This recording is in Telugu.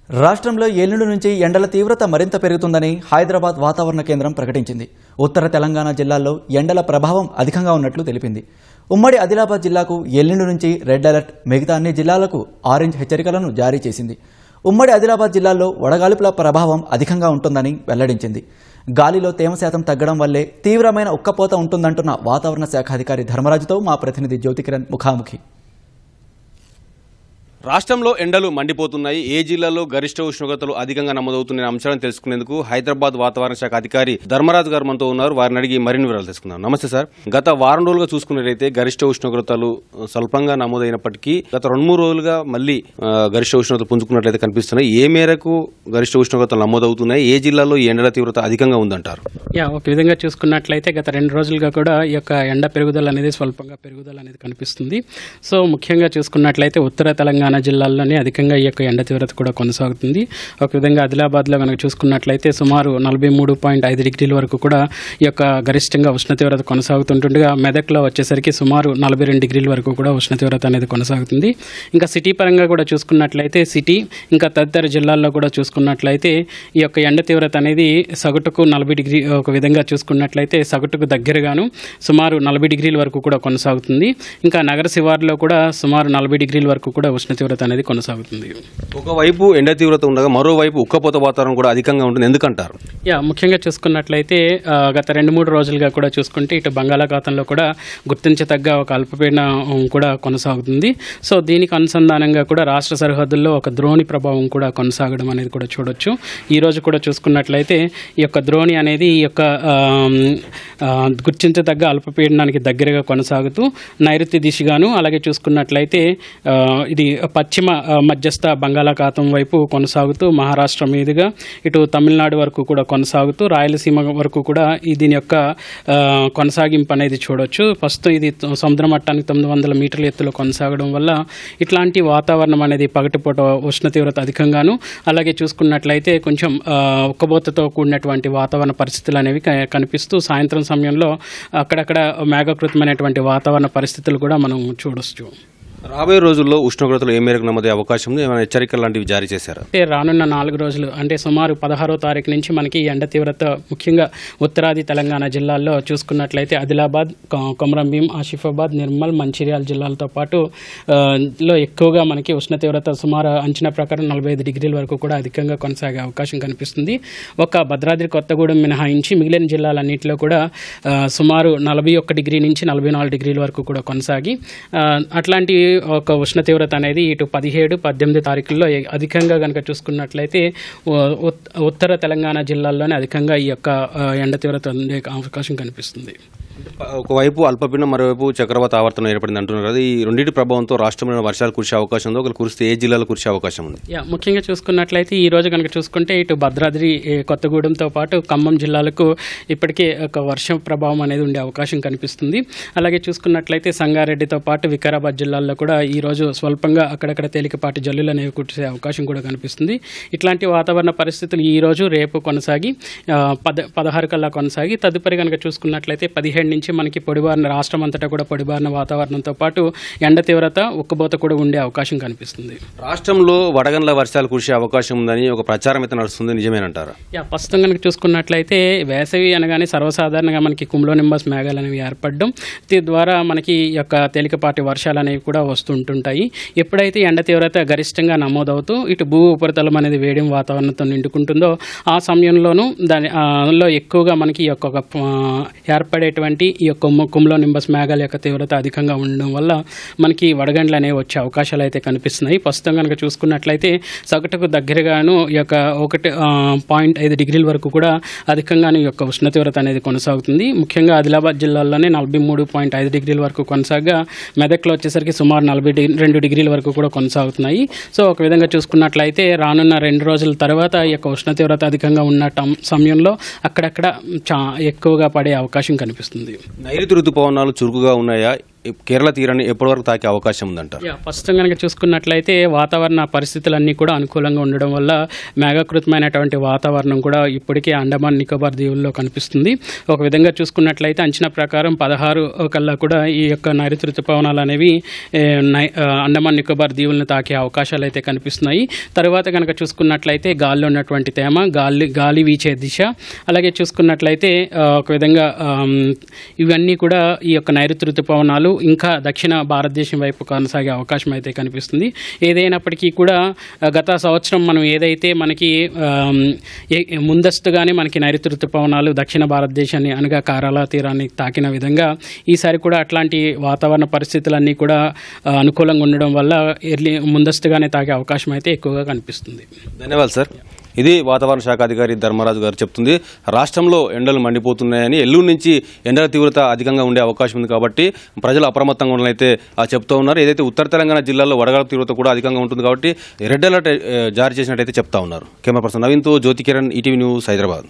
రాష్ట్రంలో ఎల్లుండి నుంచి ఎండల తీవ్రత మరింత పెరుగుతుందని హైదరాబాద్ వాతావరణ కేంద్రం ప్రకటించింది. ఉత్తర తెలంగాణ జిల్లాల్లో ఎండల ప్రభావం అధికంగా ఉన్నట్లు తెలిపింది. ఉమ్మడి ఆదిలాబాద్ జిల్లాకు ఎల్లుండి నుంచి రెడ్ అలర్ట్, మిగతా అన్ని జిల్లాలకు ఆరెంజ్ హెచ్చరికలను జారీ చేసింది. ఉమ్మడి ఆదిలాబాద్ జిల్లాలో వడగాలుపుల ప్రభావం అధికంగా ఉంటుందని వెల్లడించింది. గాలిలో తేమ శాతం తగ్గడం వల్లే తీవ్రమైన ఉక్కపోత ఉంటుందంటున్న వాతావరణ శాఖ అధికారి ధర్మరాజుతో మా ప్రతినిధి జ్యోతికిరణ్ ముఖాముఖి. రాష్ట్రంలో ఎండలు మండిపోతున్నాయి. ఏ జిల్లాలో గరిష్ట ఉష్ణోగ్రతలు అధికంగా నమోదవుతున్న అంశాలను తెలుసుకునేందుకు హైదరాబాద్ వాతావరణ శాఖ అధికారి ధర్మరాజు గారు మనతో ఉన్నారు. వారిని అడిగి మరిన్ని వివరాలు తెలుసుకుందాం. నమస్తే సార్. గత వారం రోజులుగా చూసుకున్నట్లయితే గరిష్ట ఉష్ణోగ్రతలు స్వల్పంగా నమోదైనప్పటికీ గత 2-3 రోజులుగా మళ్లీ గరిష్ట ఉష్ణోగ్రతలు పుంజుకున్నట్లయితే కనిపిస్తున్నాయి. ఏ మేరకు గరిష్ట ఉష్ణోగ్రతలు నమోదవుతున్నాయి? ఏ జిల్లాలో ఈ ఎండల తీవ్రత అధికంగా ఉందంటారు? ఒక విధంగా చూసుకున్నట్లయితే గత 2 రోజులుగా కూడా ఈ యొక్క ఎండ పెరుగుదల అనేది స్వల్పంగా పెరుగుదల అనేది కనిపిస్తుంది. సో ముఖ్యంగా చూసుకున్నట్లయితే ఉత్తర తెలంగాణ జిల్లాల్లోనే అధికంగా ఈ యొక్క ఎండ తీవ్రత కూడా కొనసాగుతుంది. ఒక విధంగా ఆదిలాబాద్లో కనుక చూసుకున్నట్లయితే సుమారు 43.5 డిగ్రీల వరకు కూడా ఈ యొక్క గరిష్టంగా ఉష్ణ తీవ్రత కొనసాగుతుంటుండగా మెదక్లో వచ్చేసరికి సుమారు 42 డిగ్రీల వరకు కూడా ఉష్ణ తీవ్రత అనేది కొనసాగుతుంది. ఇంకా సిటీ పరంగా కూడా చూసుకున్నట్లయితే సిటీ ఇంకా తదితర జిల్లాల్లో కూడా చూసుకున్నట్లయితే ఈ యొక్క ఎండ తీవ్రత అనేది సగటుకు 40 డిగ్రీ, ఒక విధంగా చూసుకున్నట్లయితే సగటుకు దగ్గరగాను సుమారు 40 డిగ్రీల వరకు కూడా కొనసాగుతుంది. ఇంకా నగర శివార్లో కూడా సుమారు 40 డిగ్రీల వరకు కూడా ఉష్ణ తీవ్రత అనేది కొనసాగుతుంది. ఒకవైపు ఎండ తీవ్రత ఉండగా మరోవైపు ఉక్కపోత వాతావరణం కూడా అధికంగా ఉంటుంది, ఎందుకంటారు? ముఖ్యంగా చూసుకున్నట్లయితే గత 2-3 రోజులుగా కూడా చూసుకుంటే ఇటు బంగాళాఖాతంలో కూడా గుర్తించదగ్గ ఒక అల్పపీడనం కూడా కొనసాగుతుంది. సో దీనికి అనుసంధానంగా కూడా రాష్ట్ర సరిహద్దుల్లో ఒక ద్రోణి ప్రభావం కూడా కొనసాగడం అనేది కూడా చూడొచ్చు. ఈ రోజు కూడా చూసుకున్నట్లయితే ఈ యొక్క ద్రోణి అనేది ఈ యొక్క గుర్తించదగ్గ అల్పపీడనానికి దగ్గరగా కొనసాగుతూ నైరుతి దిశగాను, అలాగే చూసుకున్నట్లయితే ఇది పశ్చిమ మధ్యస్థ బంగాళాఖాతం వైపు కొనసాగుతూ మహారాష్ట్ర మీదుగా ఇటు తమిళనాడు వరకు కూడా కొనసాగుతూ రాయలసీమ వరకు కూడా దీని యొక్క కొనసాగింపు అనేది చూడొచ్చు. ప్రస్తుతం ఇది సముద్ర మట్టానికి 900 మీటర్ల ఎత్తులో కొనసాగడం వల్ల ఇట్లాంటి వాతావరణం అనేది పగటిపూట ఉష్ణ తీవ్రత అధికంగాను, అలాగే చూసుకున్నట్లయితే కొంచెం ఉక్కబోతతో కూడినటువంటి వాతావరణ పరిస్థితులు అనేవి కనిపిస్తూ సాయంత్రం సమయంలో అక్కడక్కడ మేఘకృతమైనటువంటి వాతావరణ పరిస్థితులు కూడా మనం చూడొచ్చు. రాబోయే రోజుల్లో ఉష్ణోగ్రతలు ఏ మేరకు నమోదే అవకాశం ఉంది? ఏమైనా హెచ్చరికలు లాంటివి జారీ చేశారా? రానున్న 4 రోజులు అంటే సుమారు 16వ తారీఖు నుంచి మనకి ఎండ తీవ్రత ముఖ్యంగా ఉత్తరాది తెలంగాణ జిల్లాల్లో చూసుకున్నట్లయితే ఆదిలాబాద్, కొమరంభీం, ఆసిఫాబాద్, నిర్మల్, మంచిర్యాల జిల్లాలతో పాటు లో ఎక్కువగా మనకి ఉష్ణ తీవ్రత సుమారు అంచనా ప్రకారం 45 డిగ్రీల వరకు కూడా అధికంగా కొనసాగే అవకాశం కనిపిస్తుంది. ఒక భద్రాద్రి, కొత్తగూడెం మినహాయించి మిగిలిన జిల్లాలన్నింటిలో కూడా సుమారు 41 డిగ్రీ నుంచి 44 డిగ్రీల వరకు కూడా కొనసాగి అట్లాంటి ఒక ఉష్ణ తీవ్రత అనేది ఇటు 17, 18 తారీఖుల్లో అధికంగా కనుక చూసుకున్నట్లయితే ఉత్తర తెలంగాణ జిల్లాల్లోనే అధికంగా ఈ యొక్క ఎండ తీవ్రత ఉండే అవకాశం కనిపిస్తుంది. ఒకవైపు అల్పపీడనం, మరోవైపు చక్రవాత ఆవర్తనం ఏర్పడింది అంటున్నారు కదా. ఈ రెండింటి ప్రభావంతో రాష్ట్రంలో వర్షాలు కురిసే అవకాశం ఉందో, ఒకరు కురిస్తే ఏ జిల్లాలో కురిసే అవకాశం ఉంది? ముఖ్యంగా చూసుకున్నట్లయితే ఈ రోజు కనుక చూసుకుంటే ఇటు భద్రాద్రి, కొత్తగూడెంతో పాటు ఖమ్మం జిల్లాలకు ఇప్పటికే ఒక వర్షం ప్రభావం అనేది ఉండే అవకాశం కనిపిస్తుంది. అలాగే చూసుకున్నట్లయితే సంగారెడ్డితో పాటు వికారాబాద్ జిల్లాల్లో కూడా ఈ రోజు స్వల్పంగా అక్కడక్కడ తేలికపాటి జల్లులు అనేవి కురిసే అవకాశం కూడా కనిపిస్తుంది. ఇట్లాంటి వాతావరణ పరిస్థితులు ఈ రోజు రేపు కొనసాగి 16 కల్లా కొనసాగి తదుపరి కనుక చూసుకున్నట్లయితే 17 నుంచి మనకి పొడిబారిన రాష్ట్రం అంతటా కూడా పొడిబారిన వాతావరణంతో పాటు ఎండ తీవ్రత, ఉక్కబోత కూడా ఉండే అవకాశం కనిపిస్తుంది. రాష్ట్రంలో వడగండ్ల వర్షాలు కురిసే అవకాశం ఉందని ఒక ప్రచారం అయితే నడుస్తుంది, నిజమేనంటారా? ప్రస్తుతం కనుక చూసుకున్నట్లయితే వేసవి అనగానే సర్వసాధారణంగా మనకి కుమ్లోనింబస్ మేఘాలు అనేవి ఏర్పడడం, దీని ద్వారా మనకి ఈ యొక్క తేలికపాటి వర్షాలు అనేవి కూడా వస్తుంటుంటాయి. ఎప్పుడైతే ఎండ తీవ్రత గరిష్టంగా నమోదవుతూ ఇటు భూ ఉపరితలం అనేది వేడిం వాతావరణంతో నిండుకుంటుందో ఆ సమయంలోనూ దానిలో ఎక్కువగా మనకి ఈ యొక్క ఏర్పడేటువంటి ఈ యొక్క కుమ్లోనింబస్ మేఘాల యొక్క తీవ్రత అధికంగా ఉండడం వల్ల మనకి వడగండ్లు అనేవి వచ్చే అవకాశాలు అయితే కనిపిస్తున్నాయి. ప్రస్తుతం కనుక చూసుకున్నట్లయితే సగటుకు దగ్గరగాను ఈ యొక్క 1.5 డిగ్రీల వరకు కూడా అధికంగాను ఈ యొక్క ఉష్ణ తీవ్రత అనేది కొనసాగుతుంది. ముఖ్యంగా ఆదిలాబాద్ జిల్లాలోనే 43.5 డిగ్రీల వరకు కొనసాగా మెదక్లో వచ్చేసరికి సుమారు 42 డిగ్రీల వరకు కూడా కొనసాగుతున్నాయి. సో ఒక విధంగా చూసుకున్నట్లయితే రానున్న 2 రోజుల తర్వాత ఈ యొక్క ఉష్ణ తీవ్రత అధికంగా ఉన్న సమయంలో అక్కడక్కడ ఎక్కువగా పడే అవకాశం కనిపిస్తుంది. నైరుతి ఋతుపవనాలు చురుకుగా ఉన్నాయా? కేరళ తీరాన్ని ఎప్పటి వరకు తాకే అవకాశం ఉందంటారు? ప్రస్తుతం కనుక చూసుకున్నట్లయితే వాతావరణ పరిస్థితులన్నీ కూడా అనుకూలంగా ఉండడం వల్ల మేఘాకృతమైనటువంటి వాతావరణం కూడా ఇప్పటికే అండమాన్ నికోబార్ దీవుల్లో కనిపిస్తుంది. ఒక విధంగా చూసుకున్నట్లయితే అంచనా ప్రకారం 16 కల్లా కూడా ఈ యొక్క నైరుతి ఋతుపవనాలు అనేవి అండమాన్ నికోబార్ దీవులను తాకే అవకాశాలు అయితే కనిపిస్తున్నాయి. తర్వాత కనుక చూసుకున్నట్లయితే గాలిలో ఉన్నటువంటి తేమ, గాలి వీచే దిశ, అలాగే చూసుకున్నట్లయితే ఒక విధంగా ఇవన్నీ కూడా ఈ యొక్క నైరుతి ఋతుపవనాలు ఇంకా దక్షిణ భారతదేశం వైపు కొనసాగే అవకాశం అయితే కనిపిస్తుంది. ఏదైనప్పటికీ కూడా గత సంవత్సరం మనం ఏదైతే మనకి ముందస్తుగానే మనకి నైరుతి ఋతుపవనాలు దక్షిణ భారతదేశాన్ని అనగా కేరళ తీరాన్ని తాకిన విధంగా ఈసారి కూడా అట్లాంటి వాతావరణ పరిస్థితులన్నీ కూడా అనుకూలంగా ఉండడం వల్ల ముందస్తుగానే తాకే అవకాశం అయితే ఎక్కువగా కనిపిస్తుంది. ధన్యవాదాలు సార్. ఇది వాతావరణ శాఖ అధికారి ధర్మరాజు గారు చెప్తుంది. రాష్ట్రంలో ఎండలు మండిపోతున్నాయని, ఎల్లుండి నుంచి ఎండల తీవ్రత అధికంగా ఉండే అవకాశం ఉంది కాబట్టి ప్రజలు అప్రమత్తంగా ఉండాలైతే చెప్తూ ఉన్నారు. ఏదైతే ఉత్తర తెలంగాణ జిల్లాలో వడగాల తీవ్రత కూడా అధికంగా ఉంటుంది కాబట్టి రెడ్ అలర్ట్ జారీ చేసినట్టయితే చెప్తా ఉన్నారు. కెమెరా పర్సన్ నవీన్తో జ్యోతి కిరణ్, ఈటీవీ న్యూస్, హైదరాబాద్.